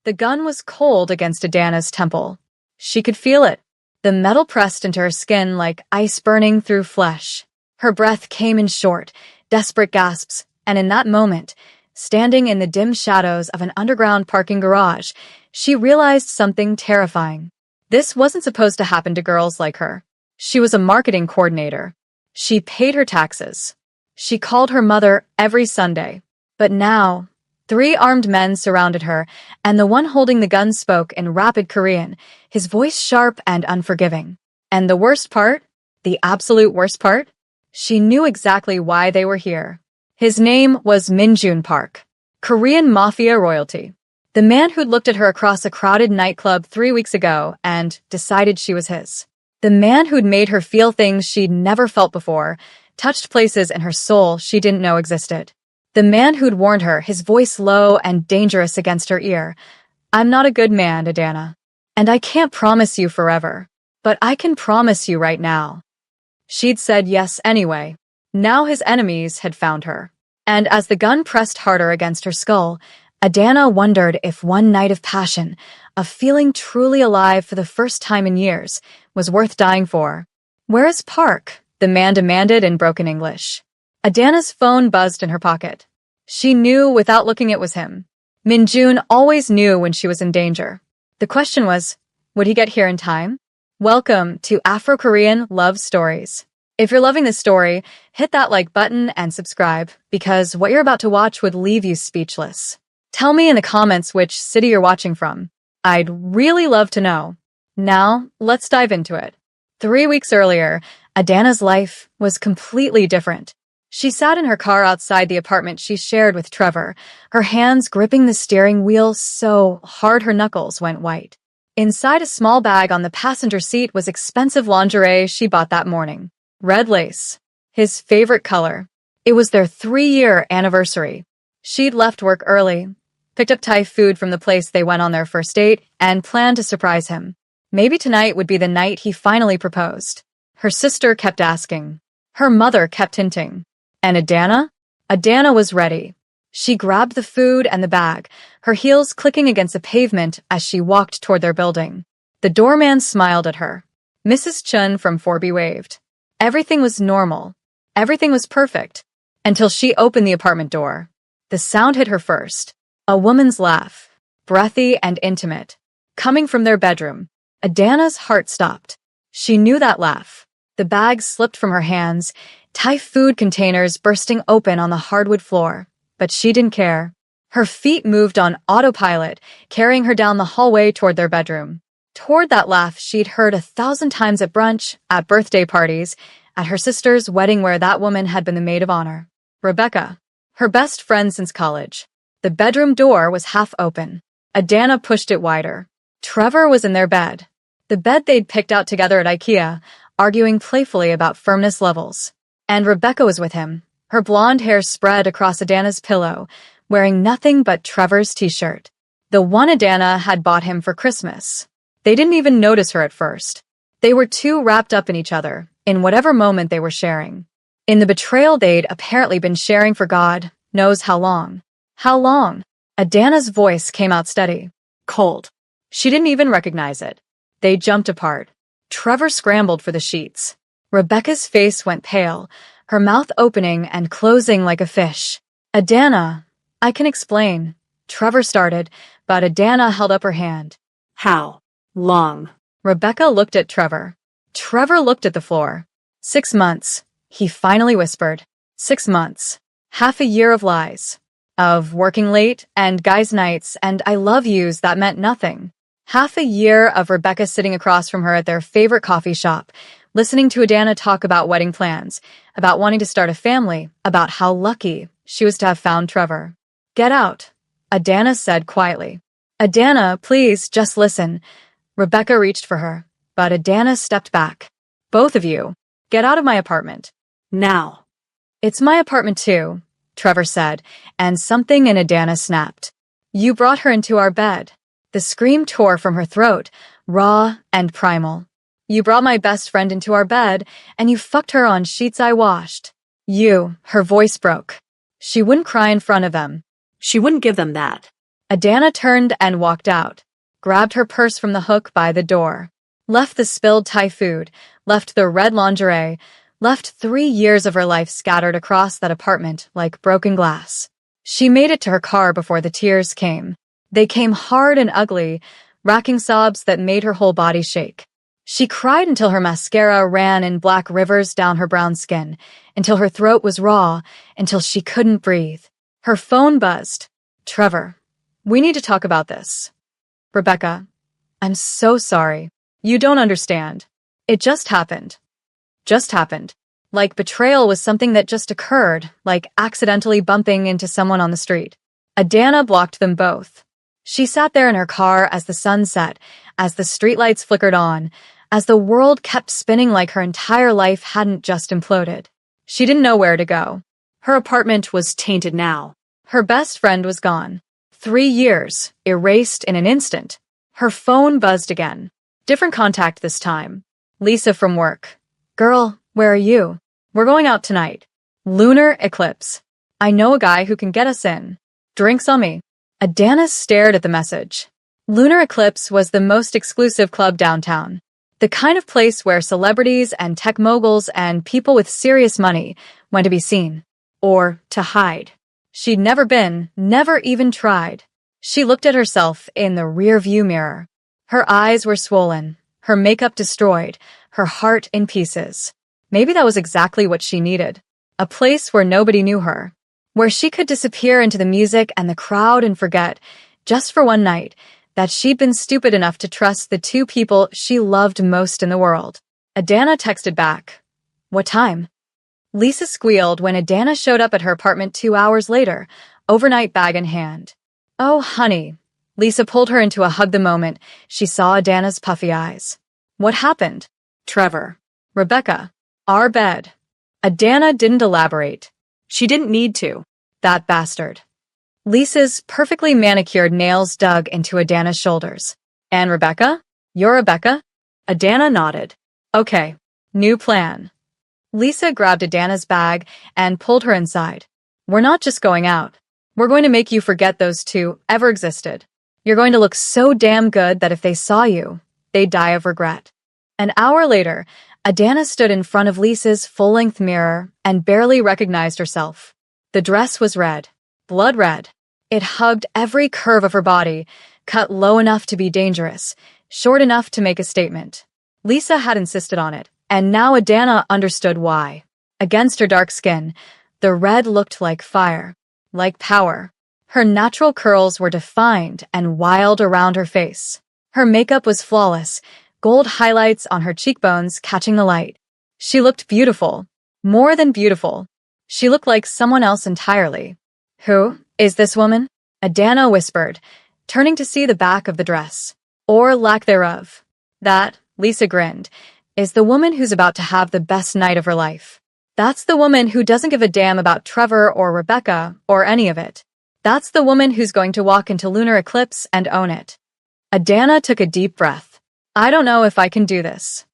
The gun was cold against Adana's temple. She could feel it, the metal pressed into her skin like ice burning through flesh. Her breath came in short, desperate gasps, and in that moment, standing in the dim shadows of an underground parking garage, she realized something terrifying. This wasn't supposed to happen to girls like her. She was a marketing coordinator. She paid her taxes. She called her mother every Sunday. But now, 3 armed men surrounded her, and the one holding the gun spoke in rapid Korean, his voice sharp and unforgiving. And the worst part, the absolute worst part, she knew exactly why they were here. His name was Minjun Park, Korean Mafia royalty. The man who'd looked at her across a crowded nightclub 3 weeks ago and decided she was his. The man who'd made her feel things she'd never felt before, touched places in her soul she didn't know existed. The man who'd warned her, his voice low and dangerous against her ear. "I'm not a good man, Adana. And I can't promise you forever. But I can promise you right now." She'd said yes anyway. Now his enemies had found her. And as the gun pressed harder against her skull, Adana wondered if one night of passion, of feeling truly alive for the first time in years, was worth dying for. "Where is Park?" the man demanded in broken English. Adana's phone buzzed in her pocket. She knew without looking it was him. Minjun always knew when she was in danger. The question was, would he get here in time? Welcome to Afro-Korean Love Stories. If you're loving this story, hit that like button and subscribe, because what you're about to watch would leave you speechless. Tell me in the comments which city you're watching from. I'd really love to know. Now, let's dive into it. 3 weeks earlier, Adana's life was completely different. She sat in her car outside the apartment she shared with Trevor, her hands gripping the steering wheel so hard her knuckles went white. Inside a small bag on the passenger seat was expensive lingerie she bought that morning. Red lace. His favorite color. It was their 3-year anniversary. She'd left work early, picked up Thai food from the place they went on their first date, and planned to surprise him. Maybe tonight would be the night he finally proposed. Her sister kept asking. Her mother kept hinting. And Adana? Adana was ready. She grabbed the food and the bag, her heels clicking against the pavement as she walked toward their building. The doorman smiled at her. Mrs. Chun from 4B waved. Everything was normal. Everything was perfect. Until she opened the apartment door. The sound hit her first. A woman's laugh. Breathy and intimate. Coming from their bedroom. Adana's heart stopped. She knew that laugh. The bag slipped from her hands, Thai food containers bursting open on the hardwood floor. But she didn't care. Her feet moved on autopilot, carrying her down the hallway toward their bedroom. Toward that laugh she'd heard 1,000 times at brunch, at birthday parties, at her sister's wedding where that woman had been the maid of honor. Rebecca. Her best friend since college. The bedroom door was half open. Adana pushed it wider. Trevor was in their bed. The bed they'd picked out together at IKEA, arguing playfully about firmness levels. And Rebecca was with him, her blonde hair spread across Adana's pillow, wearing nothing but Trevor's t-shirt. The one Adana had bought him for Christmas. They didn't even notice her at first. They were too wrapped up in each other, in whatever moment they were sharing. In the betrayal they'd apparently been sharing for God knows how long. How long? Adana's voice came out steady. Cold. She didn't even recognize it. They jumped apart. Trevor scrambled for the sheets. Rebecca's face went pale, her mouth opening and closing like a fish. Adana, I can explain. Trevor started, but Adana held up her hand. How long? Rebecca looked at Trevor. Trevor looked at the floor. 6 months, he finally whispered. 6 months. Half a year of lies. Of working late and guys' nights and I love yous that meant nothing. Half a year of Rebecca sitting across from her at their favorite coffee shop, listening to Adana talk about wedding plans, about wanting to start a family, about how lucky she was to have found Trevor. Get out, Adana said quietly. Adana, please, just listen. Rebecca reached for her, but Adana stepped back. Both of you, get out of my apartment. Now. It's my apartment too, Trevor said, and something in Adana snapped. You brought her into our bed. The scream tore from her throat, raw and primal. You brought my best friend into our bed, and you fucked her on sheets I washed. You, her voice broke. She wouldn't cry in front of them. She wouldn't give them that. Adana turned and walked out, grabbed her purse from the hook by the door, left the spilled Thai food, left the red lingerie, left 3 years of her life scattered across that apartment like broken glass. She made it to her car before the tears came. They came hard and ugly, racking sobs that made her whole body shake. She cried until her mascara ran in black rivers down her brown skin, until her throat was raw, until she couldn't breathe. Her phone buzzed. Trevor, we need to talk about this. Rebecca, I'm so sorry. You don't understand. It just happened. Just happened. Like betrayal was something that just occurred, like accidentally bumping into someone on the street. Adana blocked them both. She sat there in her car as the sun set, as the streetlights flickered on, as the world kept spinning like her entire life hadn't just imploded. She didn't know where to go. Her apartment was tainted now. Her best friend was gone. 3 years, erased in an instant. Her phone buzzed again. Different contact this time. Lisa from work. Girl, where are you? We're going out tonight. Lunar eclipse. I know a guy who can get us in. Drinks on me. Adana stared at the message. Lunar Eclipse was the most exclusive club downtown. The kind of place where celebrities and tech moguls and people with serious money went to be seen. Or to hide. She'd never been, never even tried. She looked at herself in the rear-view mirror. Her eyes were swollen, her makeup destroyed, her heart in pieces. Maybe that was exactly what she needed. A place where nobody knew her. Where she could disappear into the music and the crowd and forget, just for one night, that she'd been stupid enough to trust the 2 people she loved most in the world. Adana texted back. What time? Lisa squealed when Adana showed up at her apartment 2 hours later, overnight bag in hand. Oh, honey. Lisa pulled her into a hug the moment she saw Adana's puffy eyes. What happened? Trevor. Rebecca. Our bed. Adana didn't elaborate. She didn't need to. That bastard. Lisa's perfectly manicured nails dug into Adana's shoulders. And Rebecca? You're Rebecca? Adana nodded. Okay. New plan. Lisa grabbed Adana's bag and pulled her inside. We're not just going out. We're going to make you forget those 2 ever existed. You're going to look so damn good that if they saw you, they'd die of regret. An hour later, Adana stood in front of Lisa's full-length mirror and barely recognized herself. The dress was red, blood red. It hugged every curve of her body, cut low enough to be dangerous, short enough to make a statement. Lisa had insisted on it, and now Adana understood why. Against her dark skin, the red looked like fire, like power. Her natural curls were defined and wild around her face. Her makeup was flawless, gold highlights on her cheekbones catching the light. She looked beautiful. More than beautiful. She looked like someone else entirely. Who is this woman? Adana whispered, turning to see the back of the dress. Or lack thereof. That, Lisa grinned, is the woman who's about to have the best night of her life. That's the woman who doesn't give a damn about Trevor or Rebecca or any of it. That's the woman who's going to walk into Lunar Eclipse and own it. Adana took a deep breath. I don't know if I can do this.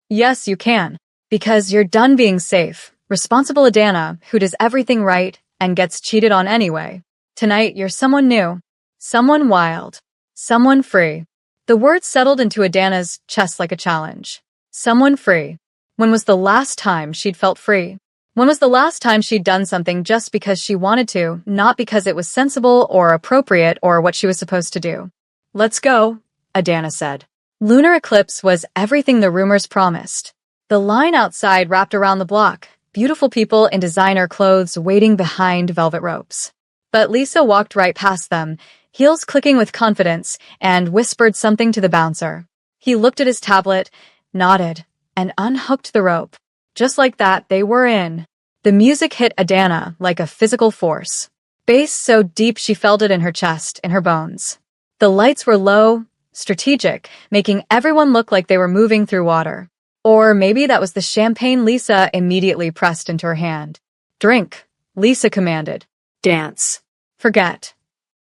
Yes, you can. Because you're done being safe, responsible Adana, who does everything right and gets cheated on anyway. Tonight, you're someone new. Someone wild. Someone free. The words settled into Adana's chest like a challenge. Someone free. When was the last time she'd felt free? When was the last time she'd done something just because she wanted to, not because it was sensible or appropriate or what she was supposed to do? Let's go, Adana said. Lunar Eclipse was everything the rumors promised. The line outside wrapped around the block, beautiful people in designer clothes waiting behind velvet ropes. But Lisa walked right past them, heels clicking with confidence, and whispered something to the bouncer. He looked at his tablet, nodded, and unhooked the rope. Just like that, they were in. The music hit Adana like a physical force. Bass so deep she felt it in her chest, in her bones. The lights were low, strategic, making everyone look like they were moving through water. Or maybe that was the champagne Lisa immediately pressed into her hand. Drink, Lisa commanded. Dance. Forget.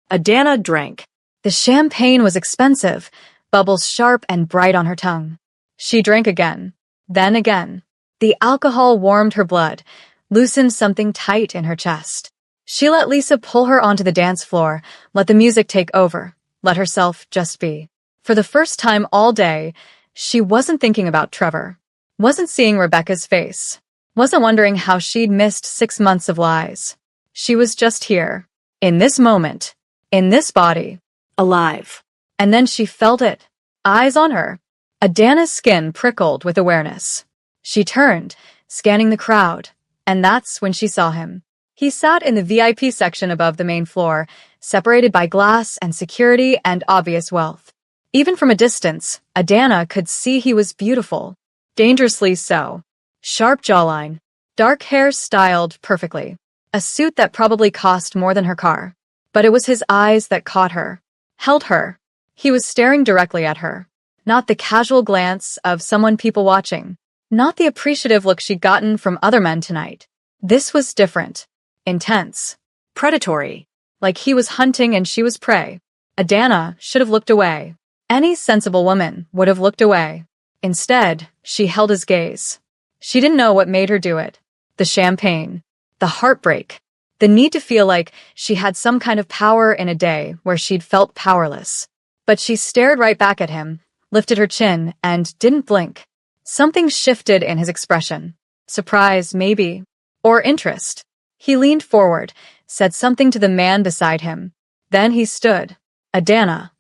Adana drank. The champagne was expensive, bubbles sharp and bright on her tongue. She drank again. Then again. The alcohol warmed her blood, loosened something tight in her chest. She let Lisa pull her onto the dance floor, let the music take over, let herself just be. For the first time all day, she wasn't thinking about Trevor, wasn't seeing Rebecca's face, wasn't wondering how she'd missed 6 months of lies. She was just here, in this moment, in this body, Alive. and then she felt it. Eyes on her. Adana's skin prickled with awareness. She turned, scanning the crowd, and that's when she saw him. He sat in the VIP section above the main floor, separated by glass and security and obvious wealth. Even from a distance, Adana could see he was beautiful. Dangerously so. Sharp jawline, dark hair styled perfectly. A suit that probably cost more than her car. But it was his eyes that caught her, held her. He was staring directly at her. Not the casual glance of someone people watching. Not the appreciative look she'd gotten from other men tonight. This was different. Intense. Predatory. Like he was hunting and she was prey. Adana should have looked away. Any sensible woman would have looked away. Instead, she held his gaze. She didn't know what made her do it. The champagne. The heartbreak. The need to feel like she had some kind of power in a day where she'd felt powerless. But she stared right back at him, lifted her chin, and didn't blink. Something shifted in his expression. Surprise, maybe. Or interest. He leaned forward, said something to the man beside him. Then he stood. Adana.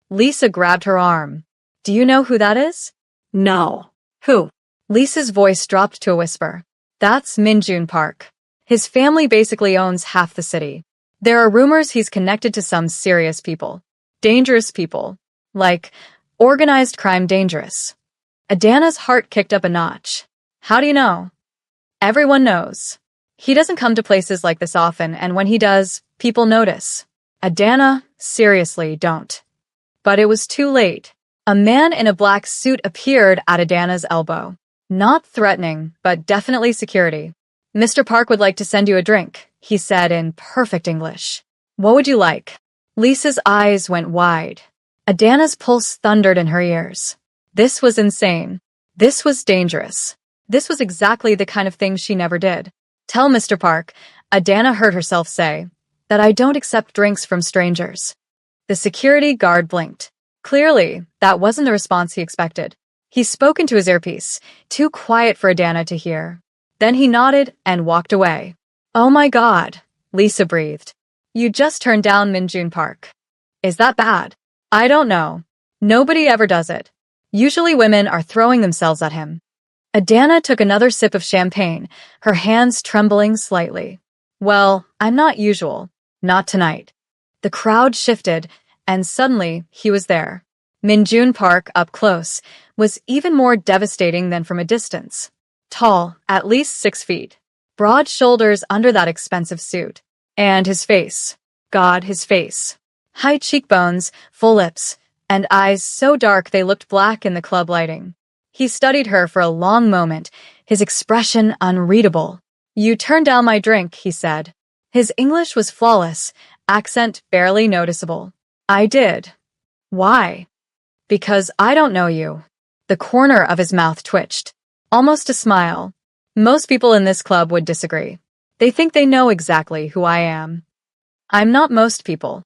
Lisa grabbed her arm. Do you know who that is? No. Who? Lisa's voice dropped to a whisper. That's Minjun Park. His family basically owns half the city. There are rumors he's connected to some serious people. Dangerous people. Like, organized crime dangerous. Adana's heart kicked up a notch. How do you know? Everyone knows. He doesn't come to places like this often, and when he does, people notice. Adana, seriously, don't. But it was too late. A man in a black suit appeared at Adana's elbow. Not threatening, but definitely security. Mr. Park would like to send you a drink, he said in perfect English. What would you like? Lisa's eyes went wide. Adana's pulse thundered in her ears. This was insane. This was dangerous. This was exactly the kind of thing she never did. Tell Mr. Park, Adana heard herself say, that I don't accept drinks from strangers. The security guard blinked. Clearly, that wasn't the response he expected. He spoke into his earpiece, too quiet for Adana to hear. Then he nodded and walked away. Oh my God, Lisa breathed. You just turned down Minjun Park. Is that bad? I don't know. Nobody ever does it. Usually women are throwing themselves at him. Adana took another sip of champagne, her hands trembling slightly. Well, I'm not usual. Not tonight. The crowd shifted, and suddenly he was there. Minjun Park, up close, was even more devastating than from a distance. Tall, at least 6 feet. Broad shoulders under that expensive suit. And his face. God, his face. High cheekbones, full lips, and eyes so dark they looked black in the club lighting. He studied her for a long moment, his expression unreadable. You turned down my drink, he said. His English was flawless, accent barely noticeable. I did. Why? Because I don't know you. The corner of his mouth twitched. Almost a smile. Most people in this club would disagree. They think they know exactly who I am. I'm not most people.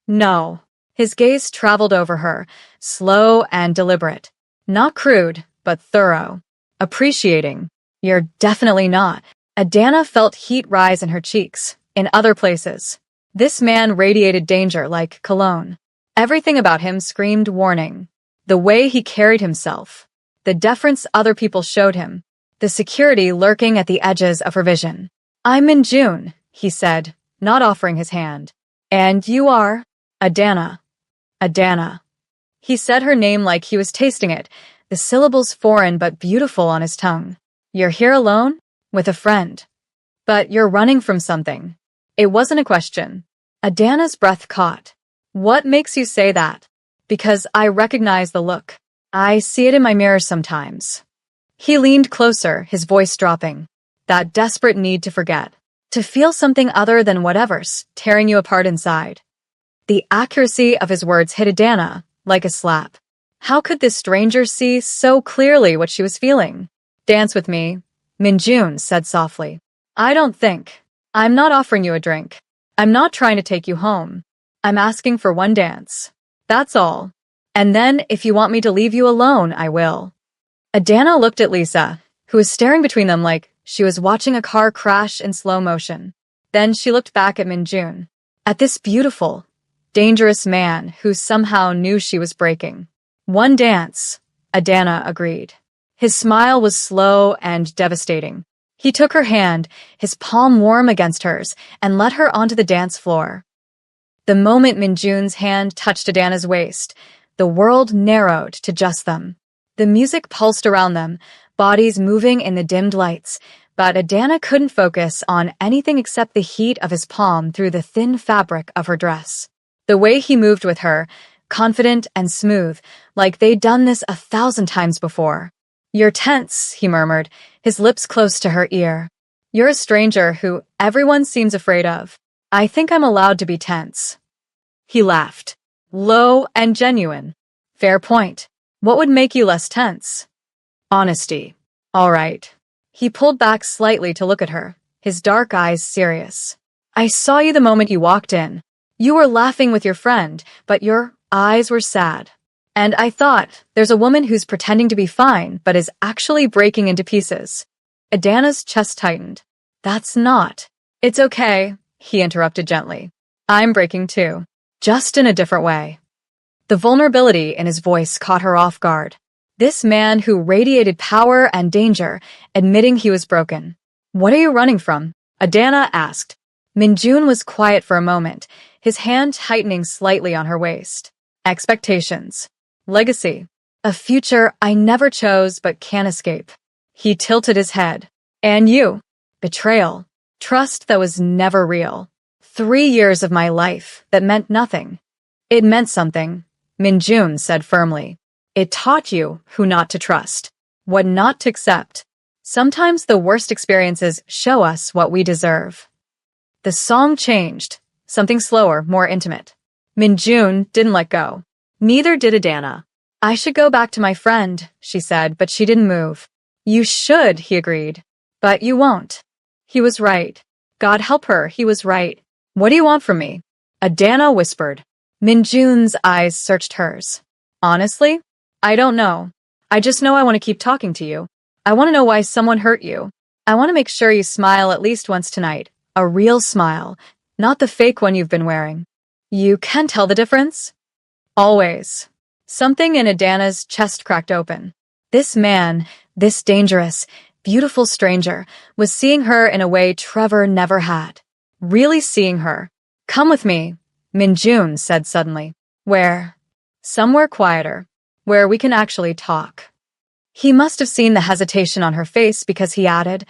No. His gaze traveled over her, slow and deliberate. Not crude, but thorough. Appreciating. You're definitely not. Adana felt heat rise in her cheeks, in other places. This man radiated danger like cologne. Everything about him screamed warning. The way he carried himself. The deference other people showed him. The security lurking at the edges of her vision. I'm in June, he said, not offering his hand. And you are? Adana. Adana. He said her name like he was tasting it, the syllables foreign but beautiful on his tongue. You're here alone? With a friend. But you're running from something. It wasn't a question. Adana's breath caught. What makes you say that? Because I recognize the look. I see it in my mirror sometimes. He leaned closer, his voice dropping. That desperate need to forget. To feel something other than whatever's tearing you apart inside. The accuracy of his words hit Adana like a slap. How could this stranger see so clearly what she was feeling? Dance with me, Minjun said softly. I don't think. I'm not offering you a drink. I'm not trying to take you home. I'm asking for one dance. That's all. And then, if you want me to leave you alone, I will. Adana looked at Lisa, who was staring between them like she was watching a car crash in slow motion. Then she looked back at Minjun, at this beautiful, dangerous man who somehow knew she was breaking. One dance, Adana agreed. His smile was slow and devastating. He took her hand, his palm warm against hers, and led her onto the dance floor. The moment Minjun's hand touched Adana's waist, the world narrowed to just them. The music pulsed around them, bodies moving in the dimmed lights, but Adana couldn't focus on anything except the heat of his palm through the thin fabric of her dress. The way he moved with her, confident and smooth, like they'd done this 1,000 times before. You're tense, he murmured, his lips close to her ear. You're a stranger who everyone seems afraid of. I think I'm allowed to be tense. He laughed, low and genuine. Fair point. What would make you less tense? Honesty. All right. He pulled back slightly to look at her, his dark eyes serious. I saw you the moment you walked in. You were laughing with your friend, but your eyes were sad. And I thought, there's a woman who's pretending to be fine, but is actually breaking into pieces. Adana's chest tightened. That's not. It's okay, he interrupted gently. I'm breaking too. Just in a different way. The vulnerability in his voice caught her off guard. This man who radiated power and danger, admitting he was broken. What are you running from? Adana asked. Minjun was quiet for a moment, his hand tightening slightly on her waist. Expectations. Legacy. A future I never chose but can't escape. He tilted his head. And you. Betrayal. Trust that was never real. 3 years of my life that meant nothing. It meant something, Minjun said firmly. It taught you who not to trust, what not to accept. Sometimes the worst experiences show us what we deserve. The song changed, something slower, more intimate. Minjun didn't let go. Neither did Adana. I should go back to my friend, she said, but she didn't move. You should, he agreed. But you won't. He was right. God help her, he was right. What do you want from me? Adana whispered. Minjun's eyes searched hers. Honestly? I don't know. I just know I want to keep talking to you. I want to know why someone hurt you. I want to make sure you smile at least once tonight. A real smile, not the fake one you've been wearing. You can tell the difference? Always. Something in Adana's chest cracked open. This man, this dangerous, beautiful stranger, was seeing her in a way Trevor never had. Really seeing her. Come with me, Minjun said suddenly. Where? Somewhere quieter, where we can actually talk. He must have seen the hesitation on her face because he added,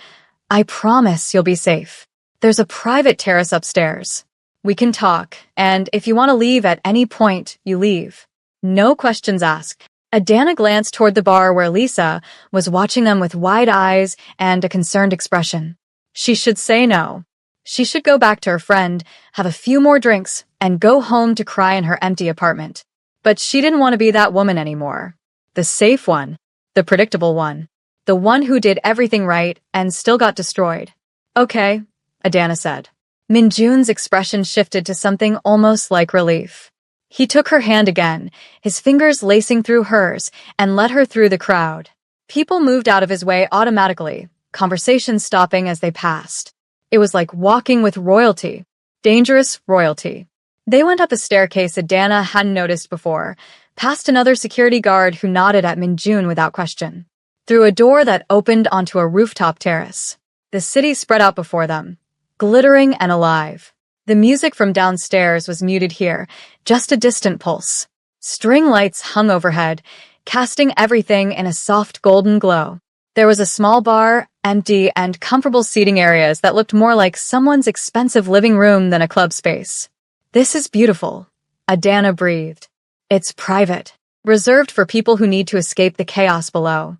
I promise you'll be safe. There's a private terrace upstairs. We can talk, and if you want to leave at any point, you leave. No questions asked. Adana glanced toward the bar where Lisa was watching them with wide eyes and a concerned expression. She should say no. She should go back to her friend, have a few more drinks, and go home to cry in her empty apartment. But she didn't want to be that woman anymore. The safe one. The predictable one. The one who did everything right and still got destroyed. Okay, Adana said. Minjun's expression shifted to something almost like relief. He took her hand again, his fingers lacing through hers, and led her through the crowd. People moved out of his way automatically, conversations stopping as they passed. It was like walking with royalty. Dangerous royalty. They went up a staircase Adana hadn't noticed before, past another security guard who nodded at Minjun without question. Through a door that opened onto a rooftop terrace. The city spread out before them, glittering and alive. The music from downstairs was muted here, just a distant pulse. String lights hung overhead, casting everything in a soft golden glow. There was a small bar, empty and comfortable seating areas that looked more like someone's expensive living room than a club space. This is beautiful, Adana breathed. It's private, reserved for people who need to escape the chaos below.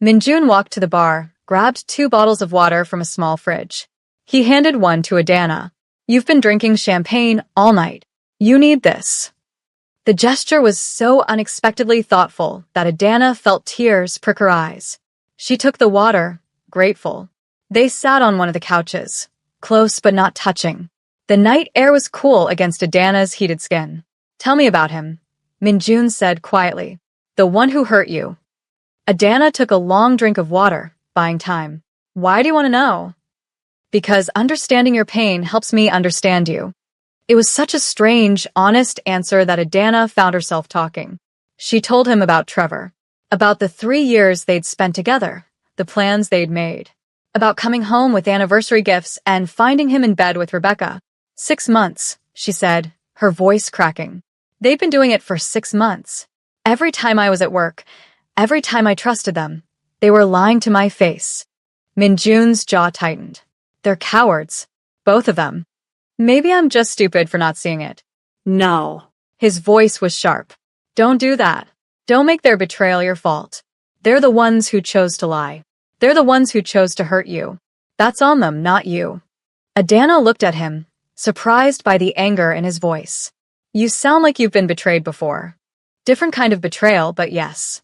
Minjun walked to the bar, grabbed 2 bottles of water from a small fridge. He handed one to Adana. You've been drinking champagne all night. You need this. The gesture was so unexpectedly thoughtful that Adana felt tears prick her eyes. She took the water, grateful. They sat on one of the couches, close but not touching. The night air was cool against Adana's heated skin. Tell me about him, Minjun said quietly. The one who hurt you. Adana took a long drink of water, buying time. Why do you want to know? Because understanding your pain helps me understand you. It was such a strange, honest answer that Adana found herself talking. She told him about Trevor, about the 3 years they'd spent together, the plans they'd made, about coming home with anniversary gifts and finding him in bed with Rebecca. 6 months, she said, her voice cracking. They'd been doing it for 6 months. Every time I was at work, every time I trusted them, they were lying to my face. Minjun's jaw tightened. They're cowards. Both of them. Maybe I'm just stupid for not seeing it. No. His voice was sharp. Don't do that. Don't make their betrayal your fault. They're the ones who chose to lie. They're the ones who chose to hurt you. That's on them, not you. Adana looked at him, surprised by the anger in his voice. You sound like you've been betrayed before. Different kind of betrayal, but yes.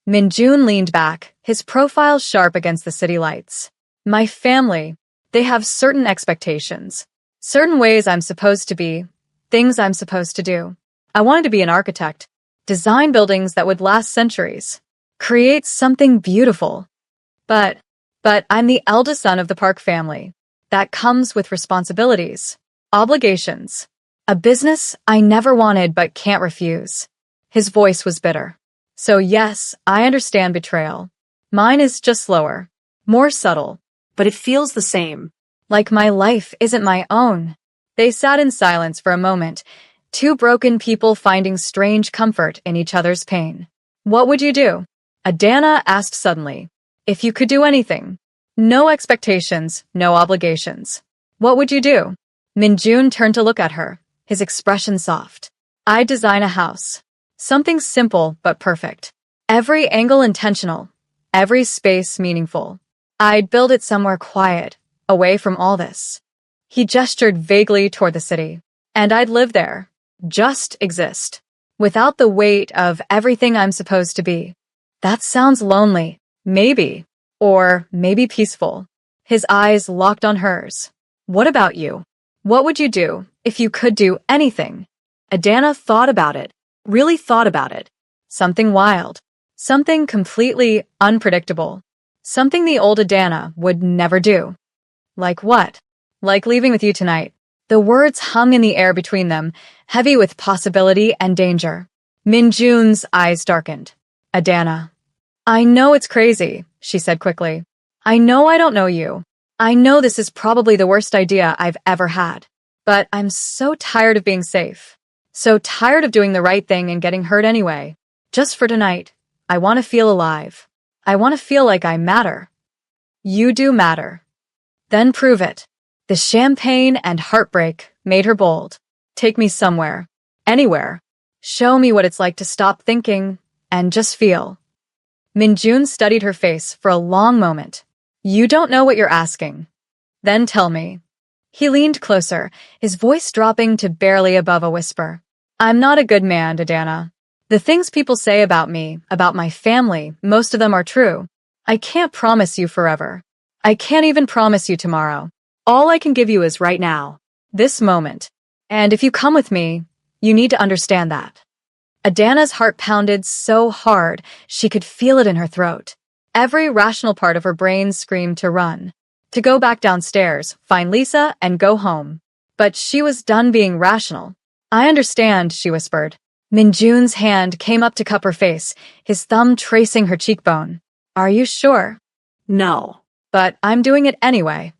Minjun leaned back, his profile sharp against the city lights. My family, they have certain expectations. Certain ways I'm supposed to be, things I'm supposed to do. I wanted to be an architect, design buildings that would last centuries, create something beautiful. But I'm the eldest son of the Park family. That comes with responsibilities, obligations, a business I never wanted but can't refuse. His voice was bitter. So yes, I understand betrayal. Mine is just slower, more subtle. But it feels the same. Like my life isn't my own. They sat in silence for a moment, two broken people finding strange comfort in each other's pain. What would you do? Adana asked suddenly. If you could do anything. No expectations, no obligations. What would you do? Minjun turned to look at her, his expression soft. I'd design a house. Something simple but perfect. Every angle intentional. Every space meaningful. I'd build it somewhere quiet, away from all this. He gestured vaguely toward the city. And I'd live there. Just exist. Without the weight of everything I'm supposed to be. That sounds lonely. Maybe. Or maybe peaceful. His eyes locked on hers. What about you? What would you do if you could do anything? Adana thought about it. Really thought about it. Something wild. Something completely unpredictable. Something the old Adana would never do. Like what? Like leaving with you tonight. The words hung in the air between them, heavy with possibility and danger. Minjun's eyes darkened. Adana. I know it's crazy, she said quickly. I know I don't know you. I know this is probably the worst idea I've ever had. But I'm so tired of being safe. So tired of doing the right thing and getting hurt anyway. Just for tonight, I want to feel alive. I want to feel like I matter. You do matter. Then prove it. The champagne and heartbreak made her bold. Take me somewhere. Anywhere. Show me what it's like to stop thinking and just feel. Minjun studied her face for a long moment. You don't know what you're asking. Then tell me. He leaned closer, his voice dropping to barely above a whisper. I'm not a good man, Adana. The things people say about me, about my family, most of them are true. I can't promise you forever. I can't even promise you tomorrow. All I can give you is right now. This moment. And if you come with me, you need to understand that. Adana's heart pounded so hard she could feel it in her throat. Every rational part of her brain screamed to run. To go back downstairs, find Lisa, and go home. But she was done being rational. I understand, she whispered. Minjun's hand came up to cup her face, his thumb tracing her cheekbone. Are you sure? No. But I'm doing it anyway.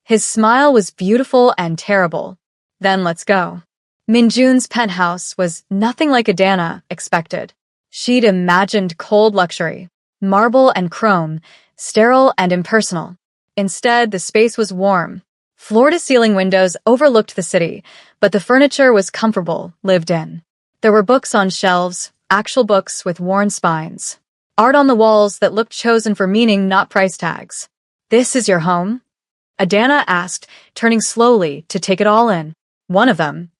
His smile was beautiful and terrible. Then let's go. Minjun's penthouse was nothing like Adana expected. She'd imagined cold luxury, marble and chrome, sterile and impersonal. Instead, the space was warm. Floor-to-ceiling windows overlooked the city, but the furniture was comfortable, lived in. There were books on shelves, actual books with worn spines. Art on the walls that looked chosen for meaning, not price tags. This is your home? Adana asked, turning slowly to take it all in. One of them.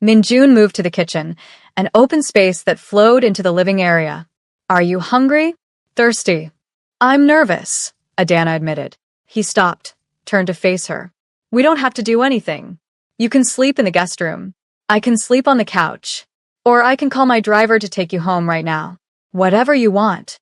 Minjun moved to the kitchen, an open space that flowed into the living area. Are you hungry? Thirsty? I'm nervous, Adana admitted. He stopped, turned to face her. We don't have to do anything. You can sleep in the guest room. I can sleep on the couch. Or I can call my driver to take you home right now. Whatever you want.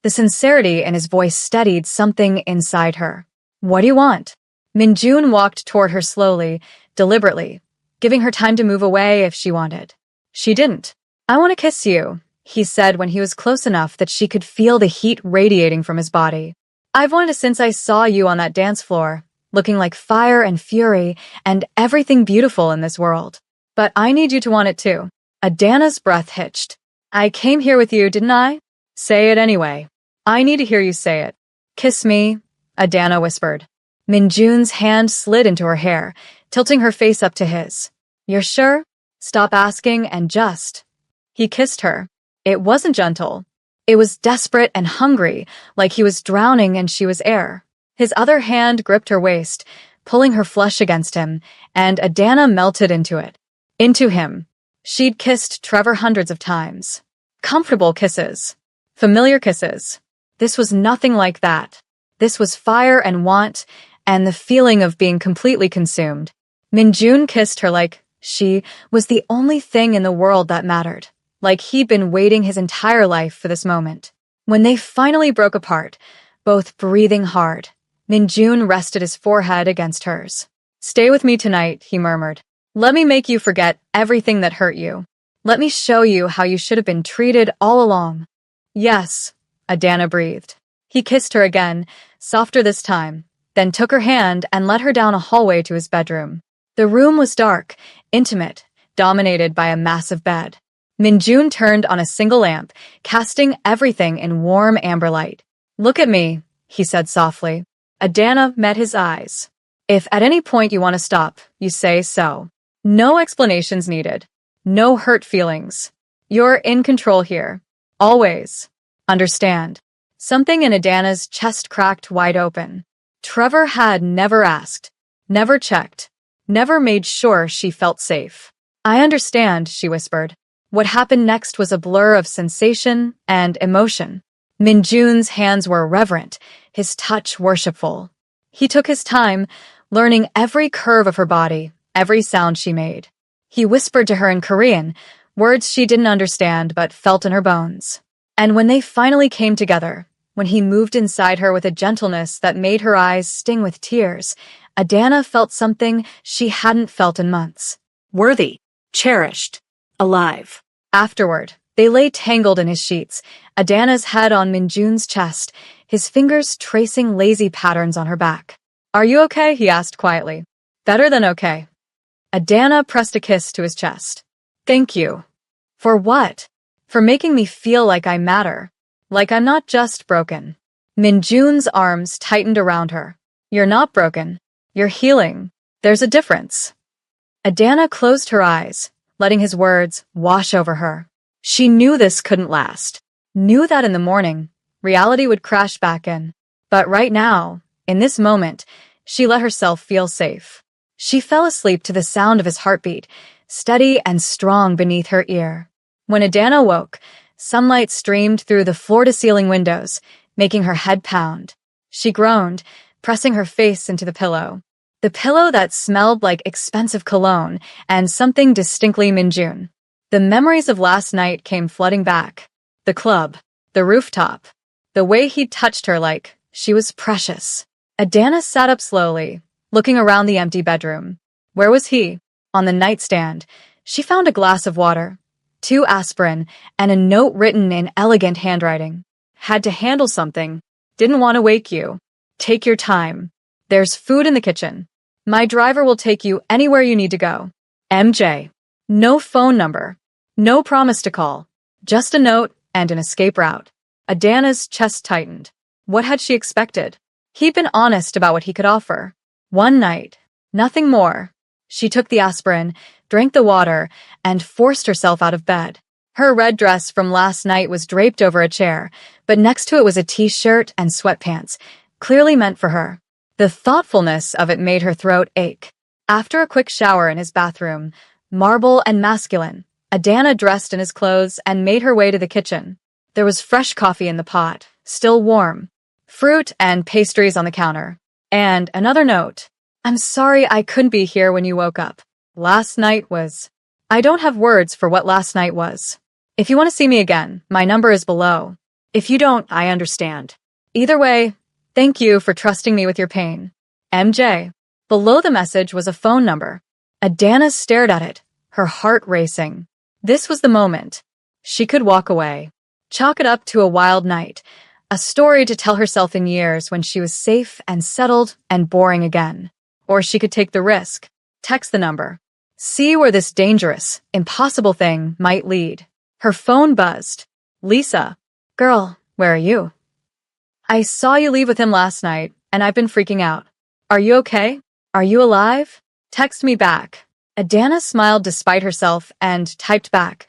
The sincerity in his voice steadied something inside her. What do you want? Minjun walked toward her slowly, deliberately, giving her time to move away if she wanted. She didn't. I want to kiss you, he said when he was close enough that she could feel the heat radiating from his body. I've wanted since I saw you on that dance floor, looking like fire and fury and everything beautiful in this world. But I need you to want it too. Adana's breath hitched. I came here with you, didn't I? Say it anyway. I need to hear you say it. Kiss me, Adana whispered. Minjun's hand slid into her hair, tilting her face up to his. You're sure? Stop asking and just. He kissed her. It wasn't gentle. It was desperate and hungry, like he was drowning and she was air. His other hand gripped her waist, pulling her flesh against him, and Adana melted into it. Into him. She'd kissed Trevor hundreds of times. Comfortable kisses. Familiar kisses. This was nothing like that. This was fire and want, and the feeling of being completely consumed. Minjun kissed her like she was the only thing in the world that mattered, like he'd been waiting his entire life for this moment. When they finally broke apart, both breathing hard, Minjun rested his forehead against hers. Stay with me tonight, he murmured. Let me make you forget everything that hurt you. Let me show you how you should have been treated all along. Yes, Adana breathed. He kissed her again, softer this time, then took her hand and led her down a hallway to his bedroom. The room was dark, intimate, dominated by a massive bed. Minjun turned on a single lamp, casting everything in warm amber light. Look at me, he said softly. Adana met his eyes. If at any point you want to stop, you say so. No explanations needed. No hurt feelings. You're in control here. Always. Understand. Something in Adana's chest cracked wide open. Trevor had never asked, never checked, never made sure she felt safe. I understand, she whispered. What happened next was a blur of sensation and emotion. Minjun's hands were reverent, his touch worshipful. He took his time, learning every curve of her body, every sound she made. He whispered to her in Korean, words she didn't understand but felt in her bones. And when they finally came together, when he moved inside her with a gentleness that made her eyes sting with tears, Adana felt something she hadn't felt in months. Worthy. Cherished. Alive. Afterward, they lay tangled in his sheets, Adana's head on Minjun's chest, his fingers tracing lazy patterns on her back. Are you okay? He asked quietly. Better than okay. Adana pressed a kiss to his chest. Thank you. For what? For making me feel like I matter. Like I'm not just broken. Minjun's arms tightened around her. You're not broken. You're healing. There's a difference. Adana closed her eyes, letting his words wash over her. She knew this couldn't last. Knew that in the morning, reality would crash back in. But right now, in this moment, she let herself feel safe. She fell asleep to the sound of his heartbeat, steady and strong beneath her ear. When Adana woke, sunlight streamed through the floor-to-ceiling windows, making her head pound. She groaned, pressing her face into the pillow. The pillow that smelled like expensive cologne and something distinctly Minjun. The memories of last night came flooding back. The club, the rooftop, the way he'd touched her like she was precious. Adana sat up slowly, looking around the empty bedroom. Where was he? On the nightstand. She found a glass of water, 2 aspirin, and a note written in elegant handwriting. Had to handle something. Didn't want to wake you. Take your time. There's food in the kitchen. My driver will take you anywhere you need to go. MJ. No phone number. No promise to call. Just a note and an escape route. Adana's chest tightened. What had she expected? He'd been honest about what he could offer. One night. Nothing more. She took the aspirin, drank the water, and forced herself out of bed. Her red dress from last night was draped over a chair, but next to it was a t-shirt and sweatpants, clearly meant for her. The thoughtfulness of it made her throat ache. After a quick shower in his bathroom, marble and masculine, Adana dressed in his clothes and made her way to the kitchen. There was fresh coffee in the pot, still warm, fruit and pastries on the counter, and another note. I'm sorry I couldn't be here when you woke up. Last night was... I don't have words for what last night was. If you want to see me again, my number is below. If you don't, I understand. Either way, thank you for trusting me with your pain. MJ. Below the message was a phone number. Adana stared at it, her heart racing. This was the moment. She could walk away. Chalk it up to a wild night, a story to tell herself in years when she was safe and settled and boring again. Or she could take the risk, text the number, see where this dangerous, impossible thing might lead. Her phone buzzed. Lisa. Girl, where are you? I saw you leave with him last night, and I've been freaking out. Are you okay? Are you alive? Text me back. Adana smiled despite herself and typed back.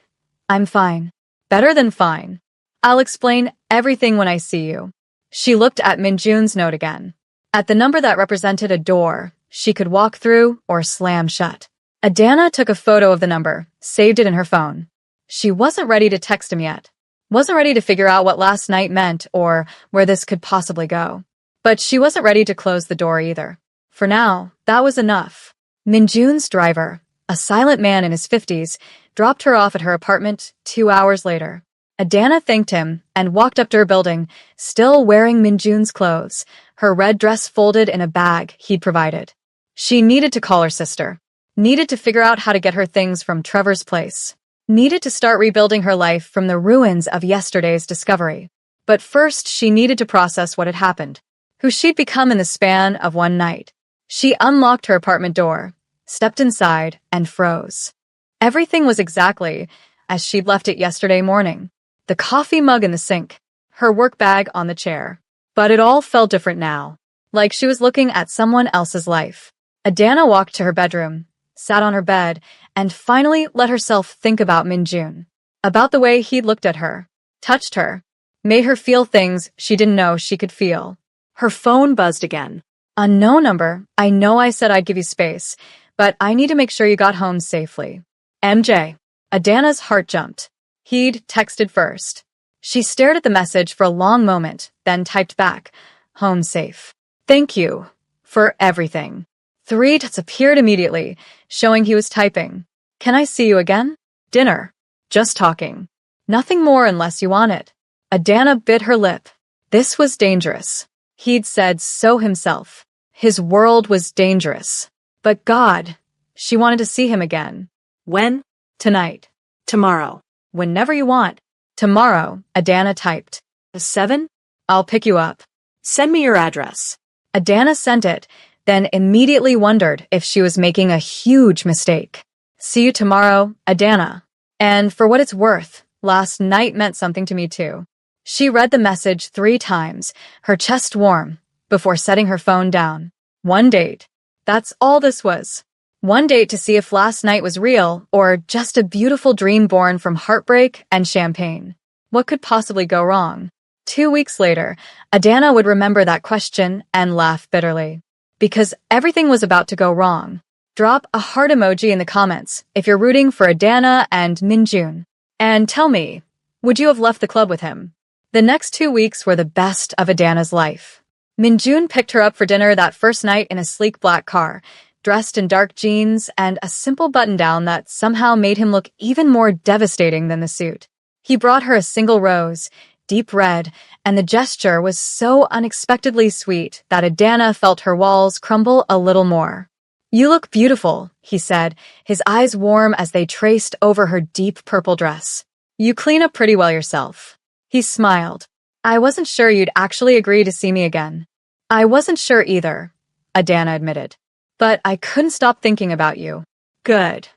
I'm fine. Better than fine. I'll explain everything when I see you. She looked at Minjun's note again. At the number that represented a door she could walk through or slam shut. Adana took a photo of the number, saved it in her phone. She wasn't ready to text him yet. Wasn't ready to figure out what last night meant or where this could possibly go. But she wasn't ready to close the door either. For now, that was enough. Minjun's driver, a silent man in his 50s, dropped her off at her apartment 2 hours later. Adana thanked him and walked up to her building, still wearing Minjun's clothes, her red dress folded in a bag he'd provided. She needed to call her sister. Needed to figure out how to get her things from Trevor's place. Needed to start rebuilding her life from the ruins of yesterday's discovery. But first, she needed to process what had happened, who she'd become in the span of one night. She unlocked her apartment door, stepped inside, and froze. Everything was exactly as she'd left it yesterday morning. The coffee mug in the sink, her work bag on the chair. But it all felt different now, like she was looking at someone else's life. Adana walked to her bedroom, sat on her bed, and finally let herself think about Minjun. About the way he'd looked at her, touched her, made her feel things she didn't know she could feel. Her phone buzzed again. Unknown number. I know I said I'd give you space, but I need to make sure you got home safely. MJ. Adana's heart jumped. He'd texted first. She stared at the message for a long moment, then typed back, home safe. Thank you for everything. 3 dots appeared immediately, showing he was typing. Can I see you again? Dinner. Just talking. Nothing more unless you want it. Adana bit her lip. This was dangerous. He'd said so himself. His world was dangerous. But God, she wanted to see him again. When? Tonight. Tomorrow. Whenever you want. Tomorrow, Adana typed. 7? I'll pick you up. Send me your address. Adana sent it, then immediately wondered if she was making a huge mistake. See you tomorrow, Adana. And for what it's worth, last night meant something to me too. She read the message 3 times, her chest warm, before setting her phone down. One date. That's all this was. One date to see if last night was real or just a beautiful dream born from heartbreak and champagne. What could possibly go wrong? 2 weeks later, Adana would remember that question and laugh bitterly. Because everything was about to go wrong. Drop a heart emoji in the comments if you're rooting for Adana and Minjun. And tell me, would you have left the club with him? The next 2 weeks were the best of Adana's life. Minjun picked her up for dinner that first night in a sleek black car, dressed in dark jeans and a simple button-down that somehow made him look even more devastating than the suit. He brought her a single rose, deep red, and the gesture was so unexpectedly sweet that Adana felt her walls crumble a little more. You look beautiful, he said, his eyes warm as they traced over her deep purple dress. You clean up pretty well yourself. He smiled. I wasn't sure you'd actually agree to see me again. I wasn't sure either, Adana admitted. But I couldn't stop thinking about you. Good.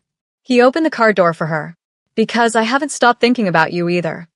He opened the car door for her. Because I haven't stopped thinking about you either.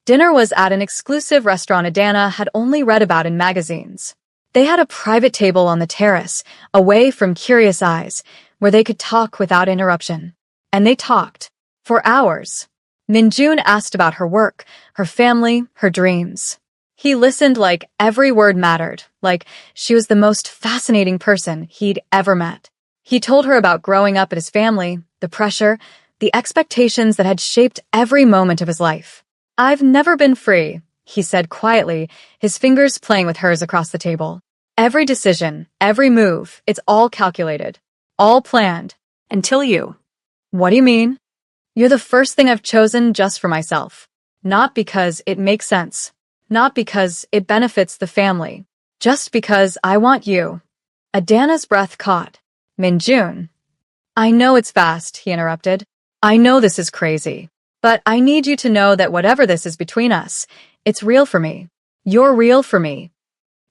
Dinner was at an exclusive restaurant Adana had only read about in magazines. They had a private table on the terrace, away from curious eyes, where they could talk without interruption. And they talked. For hours. Minjun asked about her work, her family, her dreams. He listened like every word mattered, like she was the most fascinating person he'd ever met. He told her about growing up at his family, the pressure, the expectations that had shaped every moment of his life. I've never been free, he said quietly, his fingers playing with hers across the table. Every decision, every move, it's all calculated, all planned. Until you. What do you mean? You're the first thing I've chosen just for myself. Not because it makes sense. Not because it benefits the family. Just because I want you. Adana's breath caught. Minjun. I know it's fast, he interrupted. I know this is crazy. But I need you to know that whatever this is between us, it's real for me. You're real for me.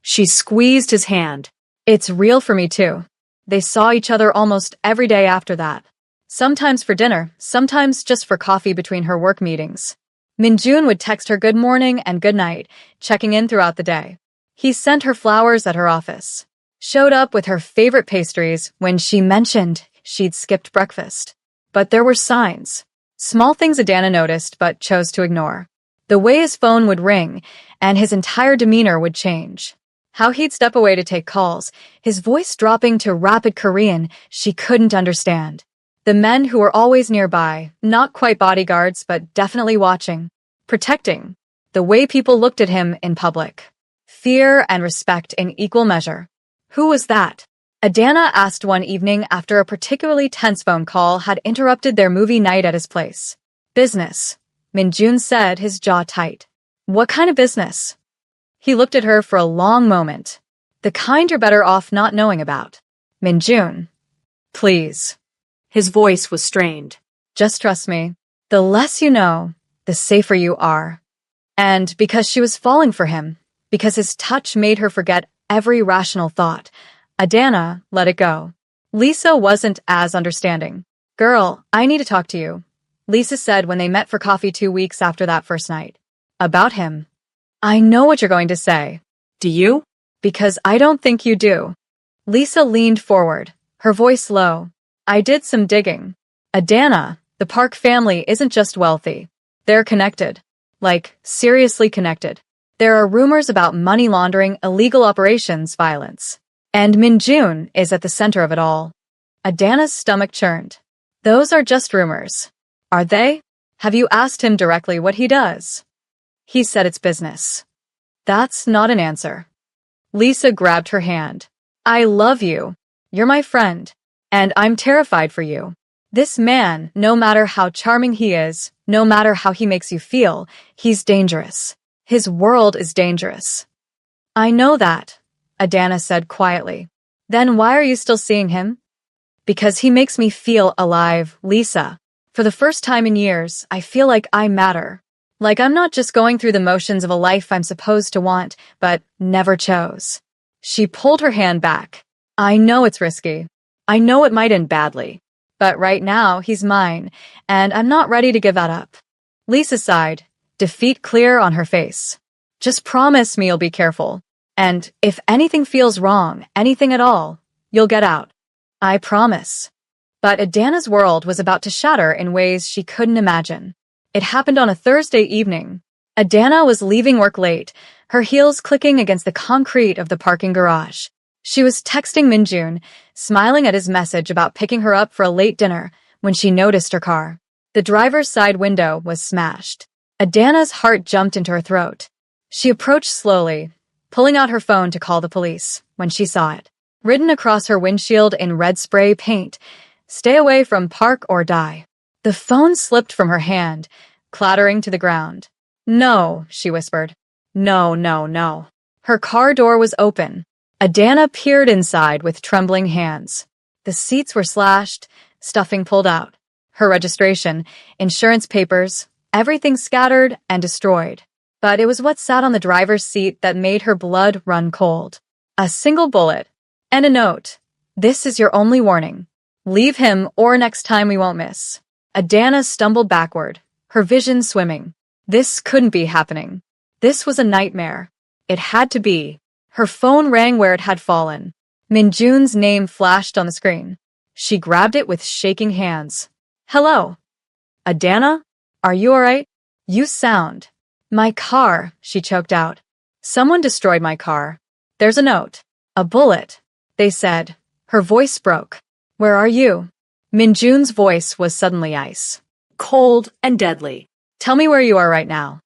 She squeezed his hand. It's real for me too. They saw each other almost every day after that. Sometimes for dinner, sometimes just for coffee between her work meetings. Minjun would text her good morning and good night, checking in throughout the day. He sent her flowers at her office. Showed up with her favorite pastries when she mentioned she'd skipped breakfast. But there were signs. Small things Adana noticed but chose to ignore. The way his phone would ring, and his entire demeanor would change. How he'd step away to take calls, his voice dropping to rapid Korean she couldn't understand. The men who were always nearby, not quite bodyguards but definitely watching, protecting. The way people looked at him in public. Fear and respect in equal measure. Who was that? Adana asked one evening after a particularly tense phone call had interrupted their movie night at his place. Business. Minjun said, his jaw tight. What kind of business? He looked at her for a long moment. The kind you're better off not knowing about. Minjun. Please. His voice was strained. Just trust me. The less you know, the safer you are. And because she was falling for him, because his touch made her forget every rational thought, Adana let it go. Lisa wasn't as understanding. Girl, I need to talk to you. Lisa said when they met for coffee 2 weeks after that first night. About him. I know what you're going to say. Do you? Because I don't think you do. Lisa leaned forward, her voice low. I did some digging. Adana, the Park family isn't just wealthy. They're connected. Like, seriously connected. There are rumors about money laundering, illegal operations, violence. And Minjun is at the center of it all. Adana's stomach churned. Those are just rumors. Are they? Have you asked him directly what he does? He said it's business. That's not an answer. Lisa grabbed her hand. I love you. You're my friend. And I'm terrified for you. This man, no matter how charming he is, no matter how he makes you feel, he's dangerous. His world is dangerous. I know that, Adana said quietly. Then why are you still seeing him? Because he makes me feel alive, Lisa. For the first time in years, I feel like I matter. Like I'm not just going through the motions of a life I'm supposed to want, but never chose. She pulled her hand back. I know it's risky. I know it might end badly. But right now, he's mine, and I'm not ready to give that up. Lisa sighed, defeat clear on her face. Just promise me you'll be careful. And if anything feels wrong, anything at all, you'll get out. I promise. But Adana's world was about to shatter in ways she couldn't imagine. It happened on a Thursday evening. Adana was leaving work late, her heels clicking against the concrete of the parking garage. She was texting Minjun, smiling at his message about picking her up for a late dinner when she noticed her car. The driver's side window was smashed. Adana's heart jumped into her throat. She approached slowly, pulling out her phone to call the police when she saw it. Written across her windshield in red spray paint, stay away from park or die. The phone slipped from her hand, clattering to the ground. No, she whispered. No, no, no. Her car door was open. Adana peered inside with trembling hands. The seats were slashed, stuffing pulled out. Her registration, insurance papers, everything scattered and destroyed. But it was what sat on the driver's seat that made her blood run cold. A single bullet. And a note. This is your only warning. Leave him or next time we won't miss. Adana stumbled backward, her vision swimming. This couldn't be happening. This was a nightmare. It had to be. Her phone rang where it had fallen. Minjun's name flashed on the screen. She grabbed it with shaking hands. Hello. Adana? Are you alright? You sound. My car, she choked out. Someone destroyed my car. There's a note. A bullet. They said. Her voice broke. Where are you? Minjun's voice was suddenly ice. Cold and deadly. Tell me where you are right now.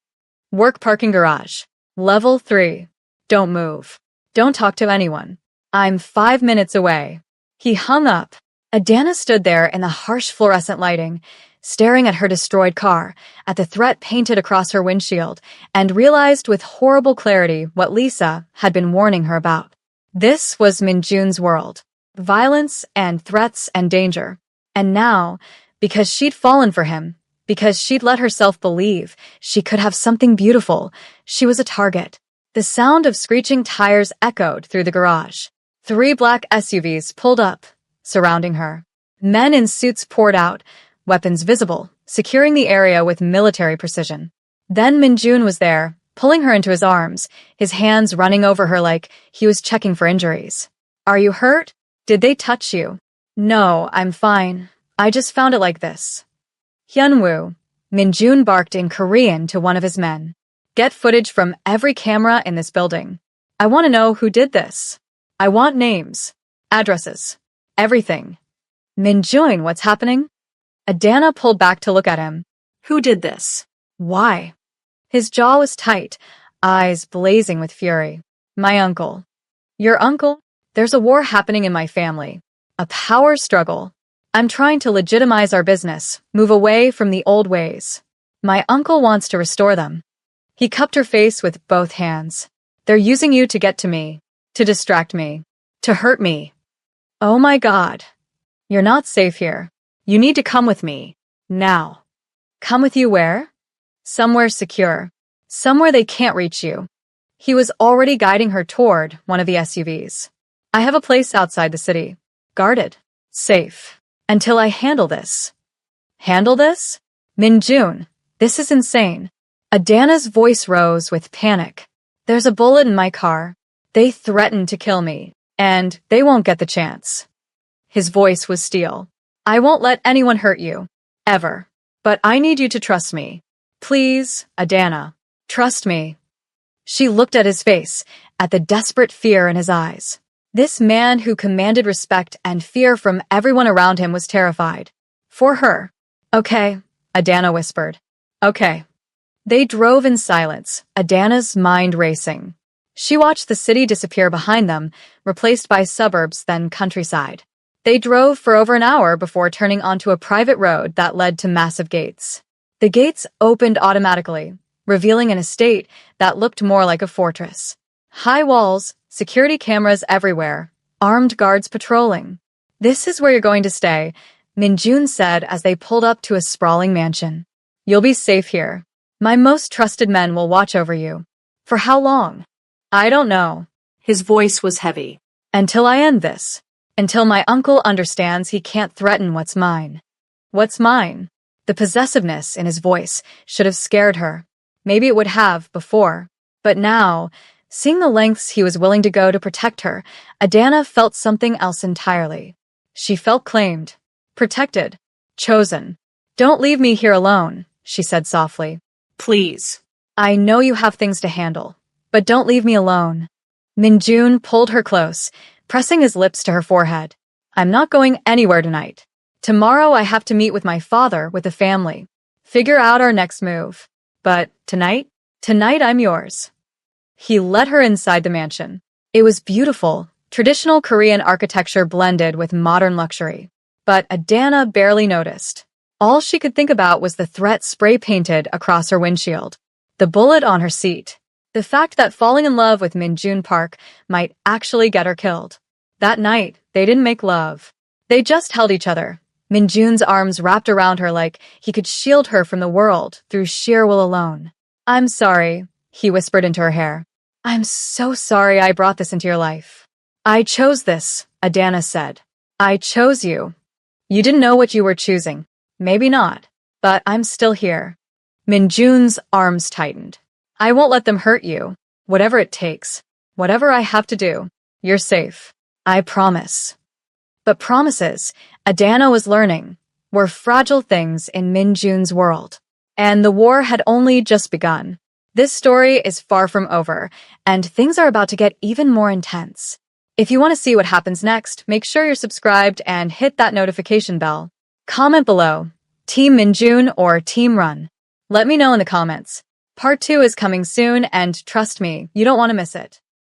Work parking garage. Level 3. Don't move. Don't talk to anyone. I'm 5 minutes away. He hung up. Adana stood there in the harsh fluorescent lighting, staring at her destroyed car, at the threat painted across her windshield, and realized with horrible clarity what Lisa had been warning her about. This was Minjun's world. Violence and threats and danger. And now, because she'd fallen for him, because she'd let herself believe she could have something beautiful, she was a target. The sound of screeching tires echoed through the garage. 3 black SUVs pulled up, surrounding her. Men in suits poured out, weapons visible, securing the area with military precision. Then Minjun was there, pulling her into his arms, his hands running over her like he was checking for injuries. "Are you hurt? Did they touch you?" "No, I'm fine. I just found it like this." "Hyunwoo," Minjun barked in Korean to one of his men. "Get footage from every camera in this building. I want to know who did this. I want names, addresses, everything." "Minjun, what's happening?" Adana pulled back to look at him. Who did this? "Why?" His jaw was tight, eyes blazing with fury. "My uncle." "Your uncle?" "There's a war happening in my family. A power struggle. I'm trying to legitimize our business, move away from the old ways. My uncle wants to restore them." He cupped her face with both hands. "They're using you to get to me, to distract me, to hurt me." "Oh my God. You're not safe here. You need to come with me. Now." "Come with you where?" "Somewhere secure. Somewhere they can't reach you." He was already guiding her toward one of the SUVs. "I have a place outside the city. Guarded. Safe. Until I handle this." "Handle this?" "Minjun, this is insane." Adana's voice rose with panic. "There's a bullet in my car. They threatened to kill me, and they won't get the chance." His voice was steel. "I won't let anyone hurt you. Ever. But I need you to trust me. Please, Adana. Trust me." She looked at his face, at the desperate fear in his eyes. This man who commanded respect and fear from everyone around him was terrified. For her. "Okay," Adana whispered. "Okay." They drove in silence, Adana's mind racing. She watched the city disappear behind them, replaced by suburbs, then countryside. They drove for over an hour before turning onto a private road that led to massive gates. The gates opened automatically, revealing an estate that looked more like a fortress. High walls, security cameras everywhere, armed guards patrolling. "This is where you're going to stay," Minjun said as they pulled up to a sprawling mansion. "You'll be safe here. My most trusted men will watch over you." "For how long?" "I don't know." His voice was heavy. "Until I end this. Until my uncle understands he can't threaten what's mine." "What's mine?" The possessiveness in his voice should have scared her. Maybe it would have before. But now, seeing the lengths he was willing to go to protect her, Adana felt something else entirely. She felt claimed, protected, chosen. "Don't leave me here alone," she said softly. "Please." "I know you have things to handle, but don't leave me alone." Minjun pulled her close, pressing his lips to her forehead. "I'm not going anywhere tonight. Tomorrow I have to meet with my father with the family. Figure out our next move. But tonight I'm yours." He led her inside the mansion. It was beautiful, traditional Korean architecture blended with modern luxury. But Adana barely noticed. All she could think about was the threat spray-painted across her windshield, the bullet on her seat, the fact that falling in love with Minjun Park might actually get her killed. That night, they didn't make love. They just held each other, Minjun's arms wrapped around her like he could shield her from the world through sheer will alone. "I'm sorry," he whispered into her hair. "I'm so sorry I brought this into your life." "I chose this," Adana said. "I chose you. You didn't know what you were choosing. Maybe not. But I'm still here." Minjun's arms tightened. "I won't let them hurt you. Whatever it takes. Whatever I have to do. You're safe. I promise." But promises, Adana was learning, were fragile things in Minjun's world. And the war had only just begun. This story is far from over, and things are about to get even more intense. If you want to see what happens next, make sure you're subscribed and hit that notification bell. Comment below, Team Minjun or Team Run. Let me know in the comments. Part 2 is coming soon, and trust me, you don't want to miss it.